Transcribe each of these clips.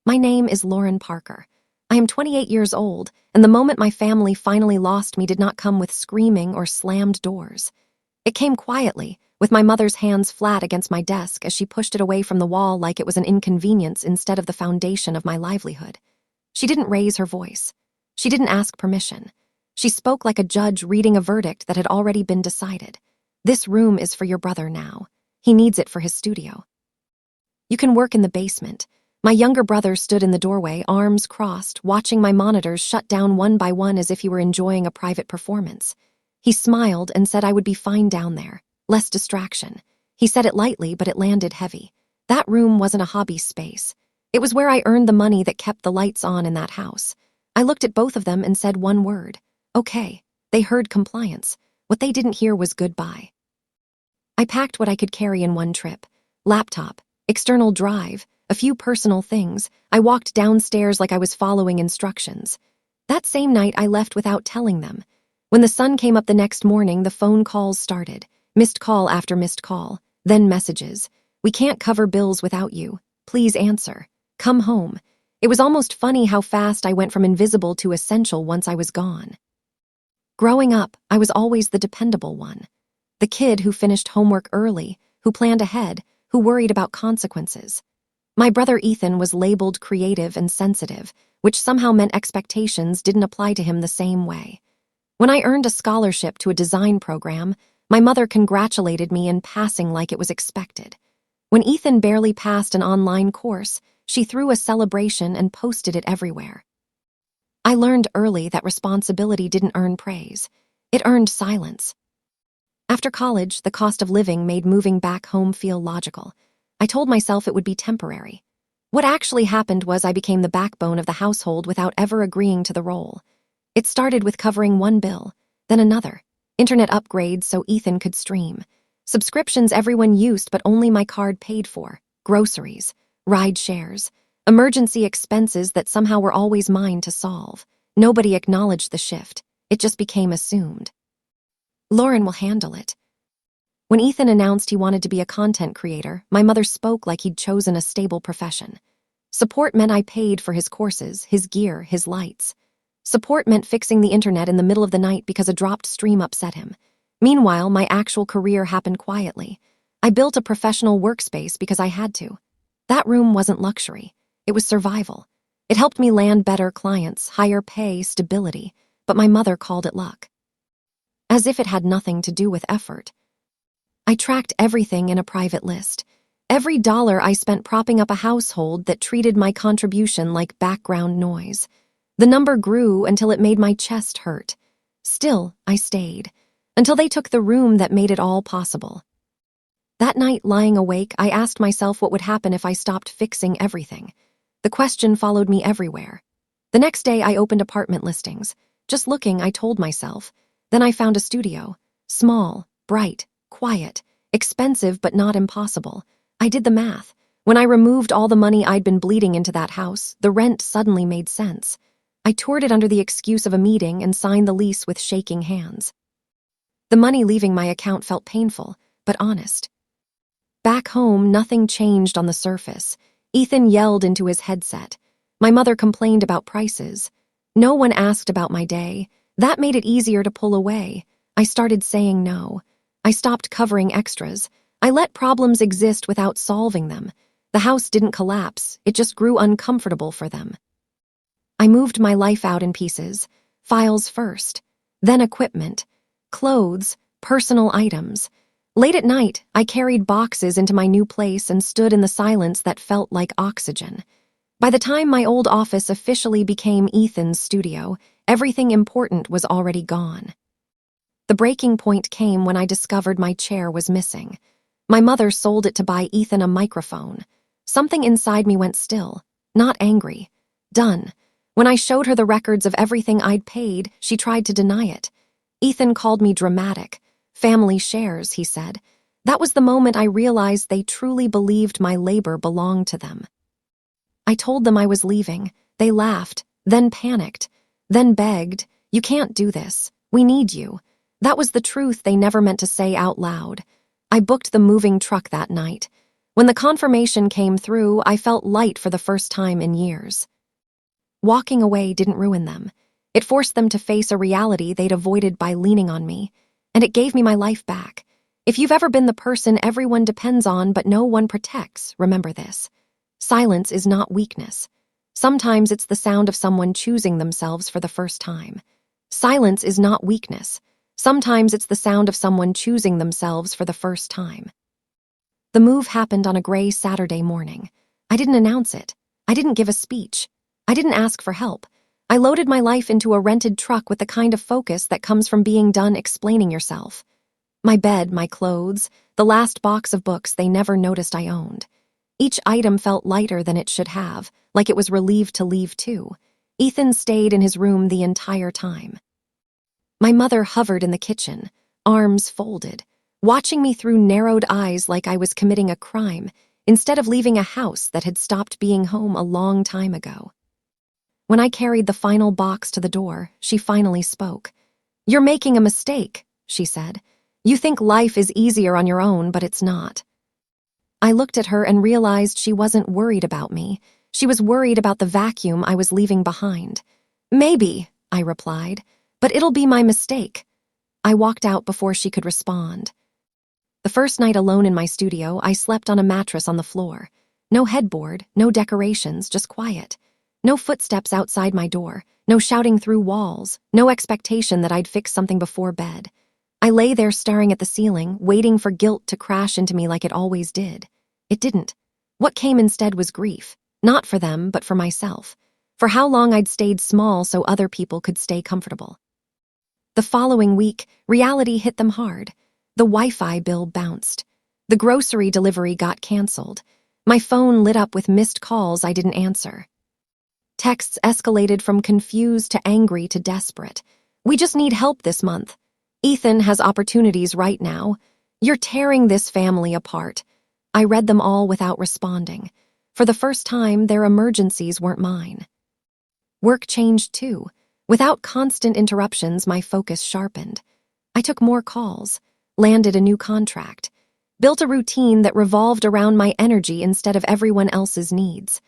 My name is Lauren Parker. I am 28 years old, and the moment my family finally lost me did not come with screaming or slammed doors. It came quietly, with my mother's hands flat against my desk as she pushed it away from the wall like it was an inconvenience instead of the foundation of my livelihood. She didn't raise her voice. She didn't ask permission. She spoke like a judge reading a verdict that had already been decided. This room is for your brother now. He needs it for his studio. You can work in the basement. My younger brother stood in the doorway, arms crossed, watching my monitors shut down one by one as if he were enjoying a private performance. He smiled and said I would be fine down there. Less distraction. He said it lightly, but it landed heavy. That room wasn't a hobby space. It was where I earned the money that kept the lights on in that house. I looked at both of them and said one word. Okay. They heard compliance. What they didn't hear was goodbye. I packed what I could carry in one trip. Laptop, external drive, a few personal things. I walked downstairs like I was following instructions. That same night, I left without telling them. When the sun came up the next morning, the phone calls started. Missed call after missed call. Then messages. We can't cover bills without you. Please answer. Come home. It was almost funny how fast I went from invisible to essential once I was gone. Growing up, I was always the dependable one. The kid who finished homework early, who planned ahead, who worried about consequences. My brother Ethan was labeled creative and sensitive, which somehow meant expectations didn't apply to him the same way. When I earned a scholarship to a design program, my mother congratulated me in passing like it was expected. When Ethan barely passed an online course, she threw a celebration and posted it everywhere. I learned early that responsibility didn't earn praise. It earned silence. After college, the cost of living made moving back home feel logical. I told myself it would be temporary. What actually happened was I became the backbone of the household without ever agreeing to the role. It started with covering one bill, then another. Internet upgrades so Ethan could stream. Subscriptions everyone used but only my card paid for. Groceries, ride shares, emergency expenses that somehow were always mine to solve. Nobody acknowledged the shift. It just became assumed. Lauren will handle it. When Ethan announced he wanted to be a content creator, my mother spoke like he'd chosen a stable profession. Support meant I paid for his courses, his gear, his lights. Support meant fixing the internet in the middle of the night because a dropped stream upset him. Meanwhile, my actual career happened quietly. I built a professional workspace because I had to. That room wasn't luxury. It was survival. It helped me land better clients, higher pay, stability, but my mother called it luck. As if it had nothing to do with effort. I tracked everything in a private list. Every dollar I spent propping up a household that treated my contribution like background noise. The number grew until it made my chest hurt. Still, I stayed. Until they took the room that made it all possible. That night, lying awake, I asked myself what would happen if I stopped fixing everything. The question followed me everywhere. The next day, I opened apartment listings. Just looking, I told myself. Then I found a studio. Small, bright, quiet, expensive but not impossible. I did the math. When I removed all the money I'd been bleeding into that house, the rent suddenly made sense. I toured it under the excuse of a meeting and signed the lease with shaking hands. The money leaving my account felt painful, but honest. Back home, nothing changed on the surface. Ethan yelled into his headset. My mother complained about prices. No one asked about my day. That made it easier to pull away. I started saying no. I stopped covering extras. I let problems exist without solving them. The house didn't collapse. It just grew uncomfortable for them. I moved my life out in pieces. Files first. Then equipment. Clothes. Personal items. Late at night, I carried boxes into my new place and stood in the silence that felt like oxygen. By the time my old office officially became Ethan's studio, everything important was already gone. The breaking point came when I discovered my chair was missing. My mother sold it to buy Ethan a microphone. Something inside me went still, not angry. Done. When I showed her the records of everything I'd paid, she tried to deny it. Ethan called me dramatic. Family shares, he said. That was the moment I realized they truly believed my labor belonged to them. I told them I was leaving. They laughed, then panicked, then begged, "You can't do this. We need you." That was the truth they never meant to say out loud. I booked the moving truck that night. When the confirmation came through, I felt light for the first time in years. Walking away didn't ruin them. It forced them to face a reality they'd avoided by leaning on me, and it gave me my life back. If you've ever been the person everyone depends on but no one protects, remember this. Silence is not weakness. Sometimes it's the sound of someone choosing themselves for the first time. Silence is not weakness. Sometimes it's the sound of someone choosing themselves for the first time. The move happened on a gray Saturday morning. I didn't announce it. I didn't give a speech. I didn't ask for help. I loaded my life into a rented truck with the kind of focus that comes from being done explaining yourself. My bed, my clothes, the last box of books they never noticed I owned. Each item felt lighter than it should have, like it was relieved to leave too. Ethan stayed in his room the entire time. My mother hovered in the kitchen, arms folded, watching me through narrowed eyes like I was committing a crime, instead of leaving a house that had stopped being home a long time ago. When I carried the final box to the door, she finally spoke. "You're making a mistake," she said. "You think life is easier on your own, but it's not." I looked at her and realized she wasn't worried about me. She was worried about the vacuum I was leaving behind. "Maybe," I replied, "but it'll be my mistake." I walked out before she could respond. The first night alone in my studio, I slept on a mattress on the floor. No headboard, no decorations, just quiet. No footsteps outside my door, no shouting through walls, no expectation that I'd fix something before bed. I lay there staring at the ceiling, waiting for guilt to crash into me like it always did. It didn't. What came instead was grief, not for them, but for myself, for how long I'd stayed small so other people could stay comfortable. The following week, reality hit them hard. The Wi-Fi bill bounced. The grocery delivery got canceled. My phone lit up with missed calls I didn't answer. Texts escalated from confused to angry to desperate. "We just need help this month. Ethan has opportunities right now. You're tearing this family apart." I read them all without responding. For the first time, their emergencies weren't mine. Work changed too. Without constant interruptions, my focus sharpened. I took more calls, landed a new contract, built a routine that revolved around my energy instead of everyone else's needs.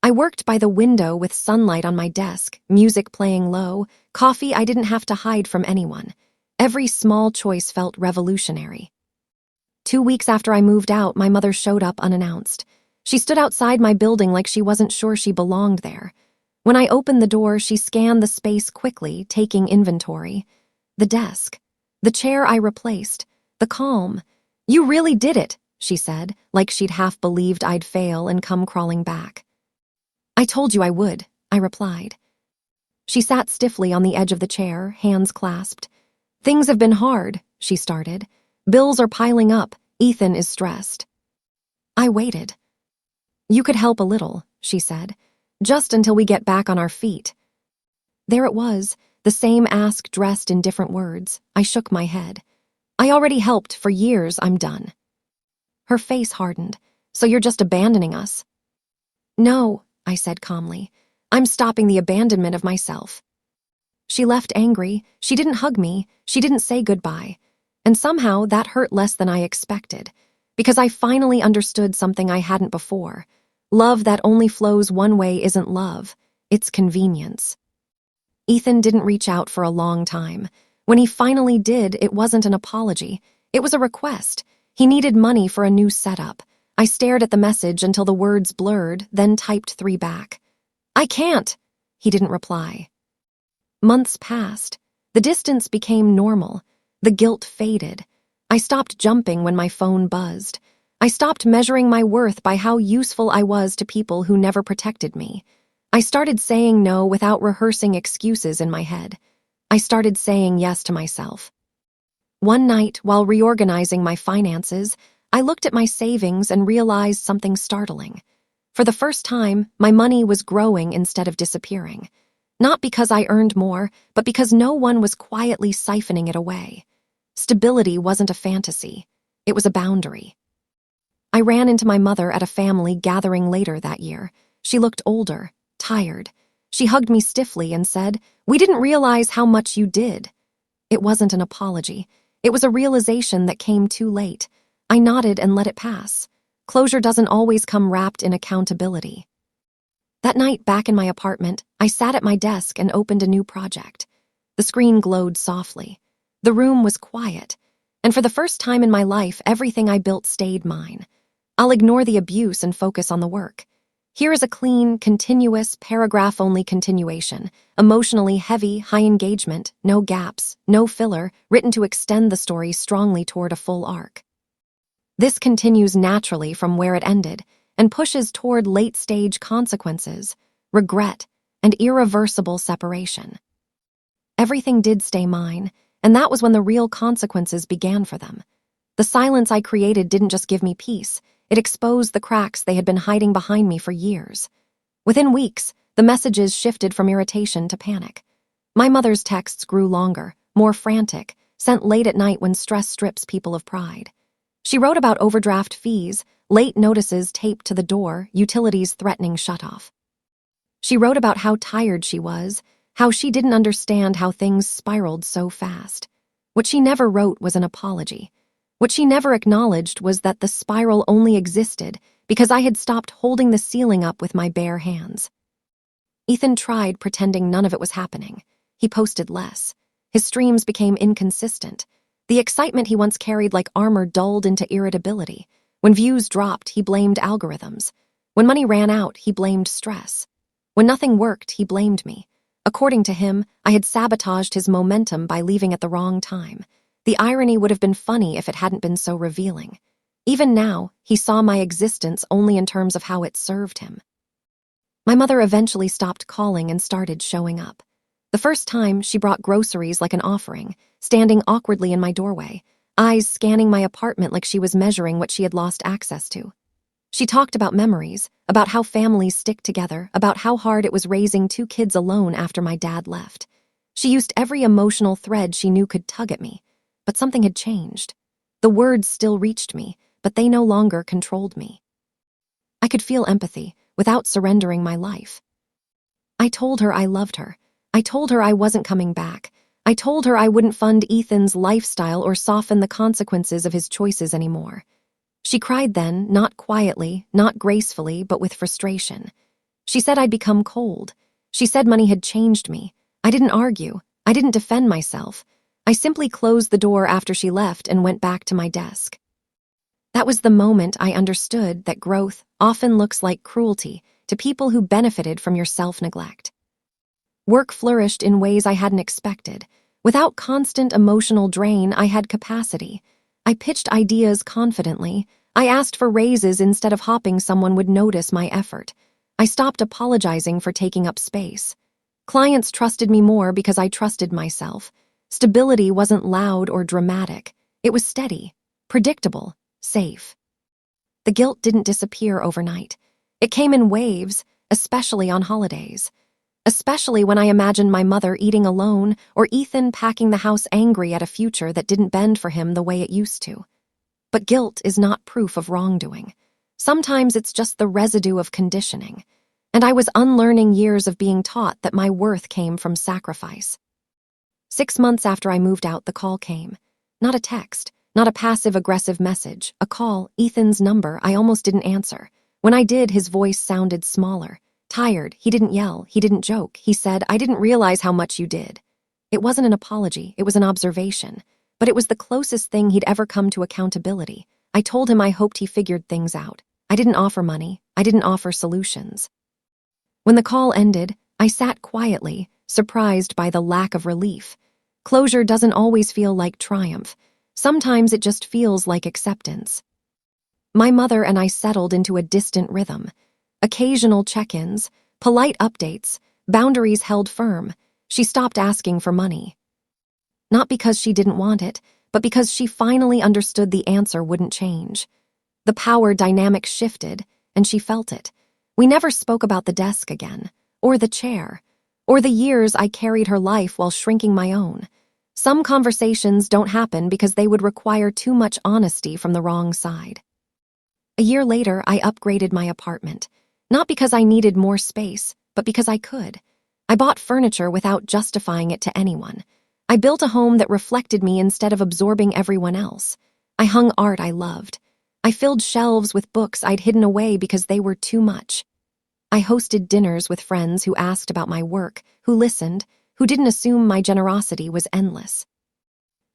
I worked by the window with sunlight on my desk, music playing low, coffee I didn't have to hide from anyone. Every small choice felt revolutionary. 2 weeks after I moved out, my mother showed up unannounced. She stood outside my building like she wasn't sure she belonged there. When I opened the door, she scanned the space quickly, taking inventory. The desk, the chair I replaced, the calm. "You really did it," she said, like she'd half believed I'd fail and come crawling back. "I told you I would," I replied. She sat stiffly on the edge of the chair, hands clasped. "Things have been hard," she started. "Bills are piling up. Ethan is stressed." I waited. "You could help a little," she said, "just until we get back on our feet." There it was, the same ask dressed in different words. I shook my head. "I already helped for years. I'm done." Her face hardened. "So you're just abandoning us?" "No," I said calmly. "I'm stopping the abandonment of myself." She left angry. She didn't hug me. She didn't say goodbye. And somehow that hurt less than I expected, because I finally understood something I hadn't before. Love that only flows one way isn't love. It's convenience. Ethan didn't reach out for a long time. When he finally did, it wasn't an apology. It was a request. He needed money for a new setup. I stared at the message until the words blurred, then typed 3 back. "I can't." He didn't reply. Months passed. The distance became normal. The guilt faded. I stopped jumping when my phone buzzed. I stopped measuring my worth by how useful I was to people who never protected me. I started saying no without rehearsing excuses in my head. I started saying yes to myself. One night, while reorganizing my finances, I looked at my savings and realized something startling. For the first time, my money was growing instead of disappearing. Not because I earned more, but because no one was quietly siphoning it away. Stability wasn't a fantasy. It was a boundary. I ran into my mother at a family gathering later that year. She looked older, tired. She hugged me stiffly and said, "We didn't realize how much you did." It wasn't an apology. It was a realization that came too late. I nodded and let it pass. Closure doesn't always come wrapped in accountability. That night, back in my apartment, I sat at my desk and opened a new project. The screen glowed softly. The room was quiet. And for the first time in my life, everything I built stayed mine. I'll ignore the abuse and focus on the work. Here is a clean, continuous, paragraph-only continuation, emotionally heavy, high engagement, no gaps, no filler, written to extend the story strongly toward a full arc. This continues naturally from where it ended and pushes toward late-stage consequences, regret, and irreversible separation. Everything did stay mine, and that was when the real consequences began for them. The silence I created didn't just give me peace, it exposed the cracks they had been hiding behind me for years. Within weeks, the messages shifted from irritation to panic. My mother's texts grew longer, more frantic, sent late at night when stress strips people of pride. She wrote about overdraft fees, late notices taped to the door, utilities threatening shutoff. She wrote about how tired she was, how she didn't understand how things spiraled so fast. What she never wrote was an apology. What she never acknowledged was that the spiral only existed because I had stopped holding the ceiling up with my bare hands. Ethan tried pretending none of it was happening. He posted less. His streams became inconsistent. The excitement he once carried like armor dulled into irritability. When views dropped, he blamed algorithms. When money ran out, he blamed stress. When nothing worked, he blamed me. According to him, I had sabotaged his momentum by leaving at the wrong time. The irony would have been funny if it hadn't been so revealing. Even now, he saw my existence only in terms of how it served him. My mother eventually stopped calling and started showing up. The first time, she brought groceries like an offering, standing awkwardly in my doorway, eyes scanning my apartment like she was measuring what she had lost access to. She talked about memories, about how families stick together, about how hard it was raising 2 kids alone after my dad left. She used every emotional thread she knew could tug at me. But something had changed. The words still reached me, but they no longer controlled me. I could feel empathy without surrendering my life. I told her I loved her. I told her I wasn't coming back. I told her I wouldn't fund Ethan's lifestyle or soften the consequences of his choices anymore. She cried then, not quietly, not gracefully, but with frustration. She said I'd become cold. She said money had changed me. I didn't argue. I didn't defend myself. I simply closed the door after she left and went back to my desk. That was the moment I understood that growth often looks like cruelty to people who benefited from your self-neglect. Work flourished in ways I hadn't expected. Without constant emotional drain, I had capacity. I pitched ideas confidently. I asked for raises instead of hoping someone would notice my effort. I stopped apologizing for taking up space. Clients trusted me more because I trusted myself. Stability wasn't loud or dramatic. It was steady, predictable, safe. The guilt didn't disappear overnight. It came in waves, especially on holidays. Especially when I imagined my mother eating alone or Ethan packing the house angry at a future that didn't bend for him the way it used to. But guilt is not proof of wrongdoing. Sometimes it's just the residue of conditioning. And I was unlearning years of being taught that my worth came from sacrifice. 6 months after I moved out, the call came. Not a text, not a passive-aggressive message, a call, Ethan's number. I almost didn't answer. When I did, his voice sounded smaller. Tired, he didn't yell, he didn't joke. He said, "I didn't realize how much you did." It wasn't an apology, it was an observation. But it was the closest thing he'd ever come to accountability. I told him I hoped he figured things out. I didn't offer money, I didn't offer solutions. When the call ended, I sat quietly, surprised by the lack of relief. Closure doesn't always feel like triumph. Sometimes it just feels like acceptance. My mother and I settled into a distant rhythm. Occasional check-ins, polite updates, boundaries held firm. She stopped asking for money. Not because she didn't want it, but because she finally understood the answer wouldn't change. The power dynamic shifted, and she felt it. We never spoke about the desk again, or the chair, or the years I carried her life while shrinking my own. Some conversations don't happen because they would require too much honesty from the wrong side. A year later, I upgraded my apartment, not because I needed more space, but because I could. I bought furniture without justifying it to anyone. I built a home that reflected me instead of absorbing everyone else. I hung art I loved. I filled shelves with books I'd hidden away because they were too much. I hosted dinners with friends who asked about my work, who listened, who didn't assume my generosity was endless.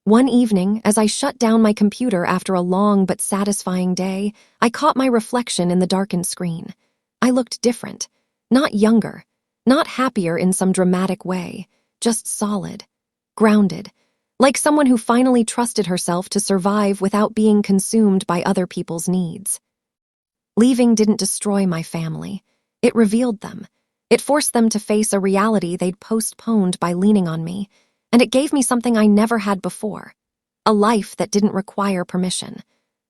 One evening, as I shut down my computer after a long but satisfying day, I caught my reflection in the darkened screen. I looked different, not younger, not happier in some dramatic way, just solid, grounded, like someone who finally trusted herself to survive without being consumed by other people's needs. Leaving didn't destroy my family. It revealed them. It forced them to face a reality they'd postponed by leaning on me, and it gave me something I never had before: a life that didn't require permission,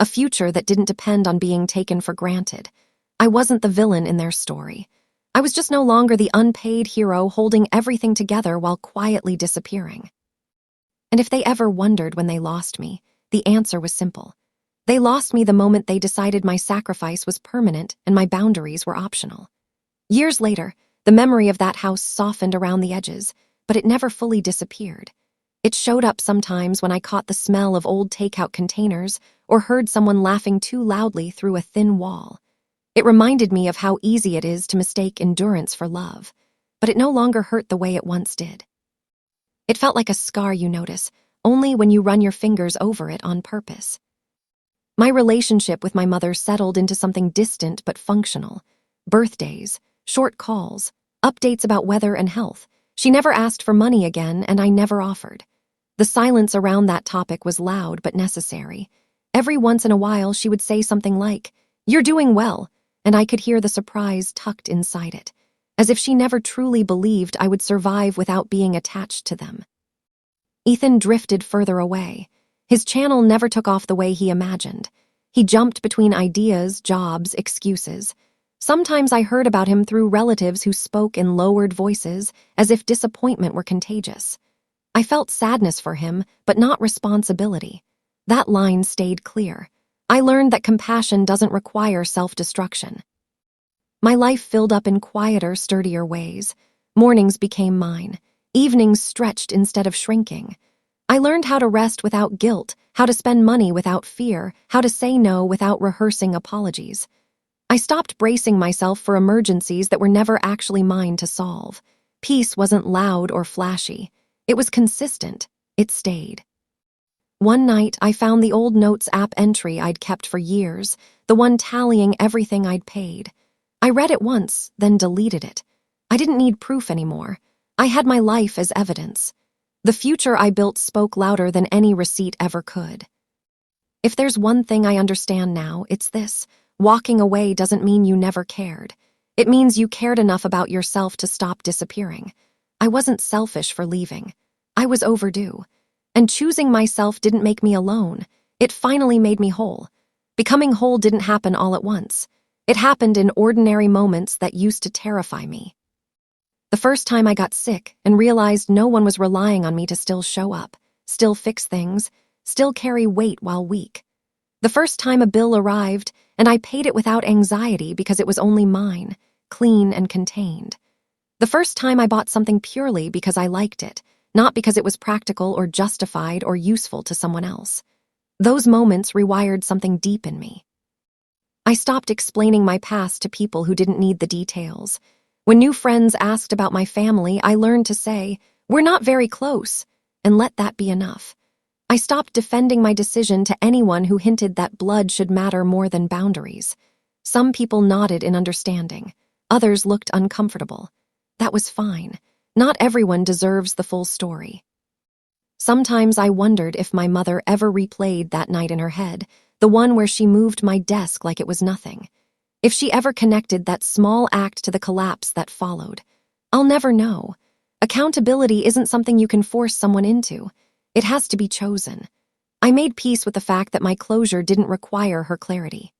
a future that didn't depend on being taken for granted. I wasn't the villain in their story. I was just no longer the unpaid hero holding everything together while quietly disappearing. And if they ever wondered when they lost me, the answer was simple. They lost me the moment they decided my sacrifice was permanent and my boundaries were optional. Years later, the memory of that house softened around the edges, but it never fully disappeared. It showed up sometimes when I caught the smell of old takeout containers or heard someone laughing too loudly through a thin wall. It reminded me of how easy it is to mistake endurance for love, but it no longer hurt the way it once did. It felt like a scar you notice only when you run your fingers over it on purpose. My relationship with my mother settled into something distant but functional. Birthdays, short calls, updates about weather and health. She never asked for money again, and I never offered. The silence around that topic was loud but necessary. Every once in a while, she would say something like, "You're doing well," and I could hear the surprise tucked inside it, as if she never truly believed I would survive without being attached to them. Ethan drifted further away. His channel never took off the way he imagined. He jumped between ideas, jobs, excuses. Sometimes I heard about him through relatives who spoke in lowered voices, as if disappointment were contagious. I felt sadness for him, but not responsibility. That line stayed clear. I learned that compassion doesn't require self-destruction. My life filled up in quieter, sturdier ways. Mornings became mine. Evenings stretched instead of shrinking. I learned how to rest without guilt, how to spend money without fear, how to say no without rehearsing apologies. I stopped bracing myself for emergencies that were never actually mine to solve. Peace wasn't loud or flashy. It was consistent. It stayed. One night, I found the old Notes app entry I'd kept for years, the one tallying everything I'd paid. I read it once, then deleted it. I didn't need proof anymore. I had my life as evidence. The future I built spoke louder than any receipt ever could. If there's one thing I understand now, it's this: walking away doesn't mean you never cared. It means you cared enough about yourself to stop disappearing. I wasn't selfish for leaving. I was overdue. And choosing myself didn't make me alone. It finally made me whole. Becoming whole didn't happen all at once. It happened in ordinary moments that used to terrify me. The first time I got sick and realized no one was relying on me to still show up, still fix things, still carry weight while weak. The first time a bill arrived and I paid it without anxiety because it was only mine, clean and contained. The first time I bought something purely because I liked it, not because it was practical or justified or useful to someone else. Those moments rewired something deep in me. I stopped explaining my past to people who didn't need the details. When new friends asked about my family, I learned to say, "We're not very close," and let that be enough. I stopped defending my decision to anyone who hinted that blood should matter more than boundaries. Some people nodded in understanding. Others looked uncomfortable. That was fine. Not everyone deserves the full story. Sometimes I wondered if my mother ever replayed that night in her head, the one where she moved my desk like it was nothing. If she ever connected that small act to the collapse that followed. I'll never know. Accountability isn't something you can force someone into. It has to be chosen. I made peace with the fact that my closure didn't require her clarity.